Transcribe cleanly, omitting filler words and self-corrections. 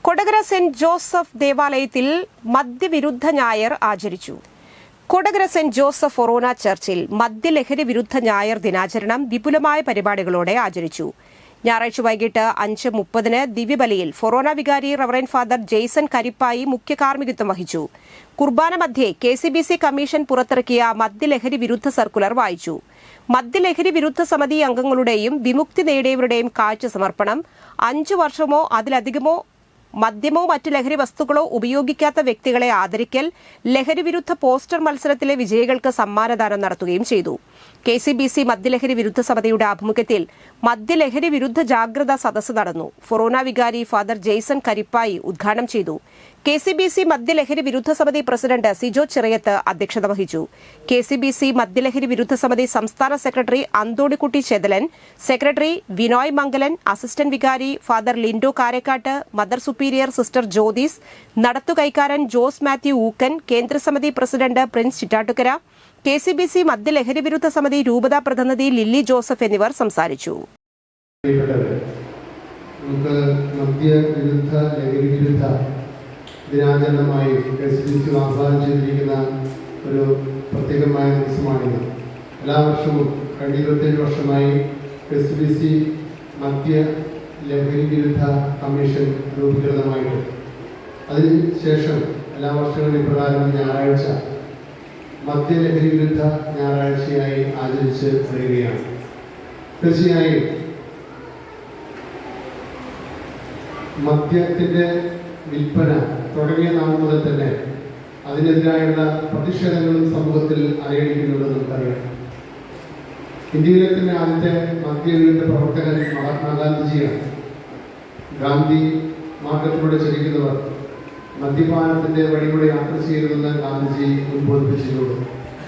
Kodakara saint Joseph ദേവാലയത്തിൽ മദ്യവിരുദ്ധ ഞായർ ആചരിച്ചു. കൊടകര സെന്റ് ജോസഫ് ഫൊറോന ചർച്ചിൽ മദ്യലഹരി വിരുദ്ധ ഞായർ ദിനാചരണം വിപുലമായ പരിപാടികളോടെ ആചരിച്ചു. ഞായറാഴ്ച വൈകിട്ട് 5:30 ദിവ്യബലിയിൽ ഫൊറോന വികാരി റവറന്റ് ഫാദർ ജെയ്സൺ കരിപ്പായി മുഖ്യ കാർമ്മികത്വം വഹിച്ചു. കുർബാന മധ്യേ KCBC കമ്മീഷൻ പുറത്തിറക്കിയ മദ്യലഹരി വിരുദ്ധ സർക്കുലർ വായിച്ചു. മദ്യലഹരി വിരുദ്ധ സമിതി അംഗങ്ങളുടെയും വിമുക്തി നേടിയവരുടെയും കാഴ്ച സമർപ്പണം, 5 വർഷമോ അതിലധികമോ മദ്യമോ മറ്റ് ലഹരി വസ്തുക്കളോ ഉപയോഗിക്കാത്ത വ്യക്തികളെ ആദരിക്കൽ, ലഹരി വിരുദ്ധ പോസ്റ്റർ മത്സരത്തിലെ വിജയികൾക്ക് സമ്മാനദാനം നടത്തുകയും ചെയ്തു. KCBC മദ്യലഹരി വിരുദ്ധ സമിതിയുടെ ആഭിമുഖ്യത്തിൽ മദ്യലഹരി വിരുദ്ധ ജാഗ്രതാ സദസ്സ് നടന്നു. ഫൊറോന വികാരി ഫാദർ ജെയ്സൺ കരിപ്പായി ഉദ്ഘാടനം ചെയ്തു. KCBC മദ്യലഹരി വിരുദ്ധ സമിതി പ്രസിഡന്റ് സിജോ ചിറയത്ത് അധ്യക്ഷത വഹിച്ചു. KCBC മദ്യലഹരി വിരുദ്ധ സമിതി സംസ്ഥാന secretary Anthonikutty Chethalan, secretary Vinoy Mangalan, assistant വികാരി father Lindo Karakkat, mother superior sister Jyothis, നടത്തുകൈക്കാരൻ ജോസ് മാത്യു ഊക്കൻ, കേന്ദ്രസമിതി പ്രസിഡന്റ് പ്രിൻസ് ചിറ്റാട്ടുകര, KCBC മദ്യലഹരി വിരുദ്ധ സമിതി രൂപതാ പ്രതിനിധി ലില്ലി ജോസഫ് എന്നിവർ സംസാരിച്ചു. ദിനാചരണമായി KCBC ആഹ്വാനം ചെയ്തിരിക്കുന്ന ഒരു പ്രത്യേകമായ ദിവസമാണിത്. എല്ലാ വർഷവും കഴിഞ്ഞ 27 വർഷമായി KCBC മദ്യ ലഹരി വിരുദ്ധ കമ്മീഷൻ രൂപീകൃതമായിട്ട് അതിനുശേഷം എല്ലാ വർഷങ്ങളും ഇപ്രകാരം ഞായറാഴ്ച മദ്യലഹരി വിരുദ്ധ ഞായറാഴ്ചയായി ആചരിച്ച് വരികയാണ്. തീർച്ചയായും മദ്യത്തിൻ്റെ വിൽപ്പന തുടങ്ങിയ നാൾ മുതൽ തന്നെ അതിനെതിരായുള്ള പ്രതിഷേധങ്ങളും സമൂഹത്തിൽ അലയടിക്കുന്നുണ്ടെന്ന് നമുക്കറിയാം. ഇന്ത്യയിലെ തന്നെ ആദ്യത്തെ മദ്യവിരുദ്ധ പ്രവർത്തകൻ മഹാത്മാഗാന്ധിജിയാണ്. ഗാന്ധി മാർഗത്തിലൂടെ ചലിക്കുന്നവർ മദ്യപാനത്തിൻ്റെ വഴികൂടെ യാത്ര ചെയ്യരുതെന്ന് ഗാന്ധിജി ഉദ്ബോധിപ്പിച്ചിട്ടുണ്ട്.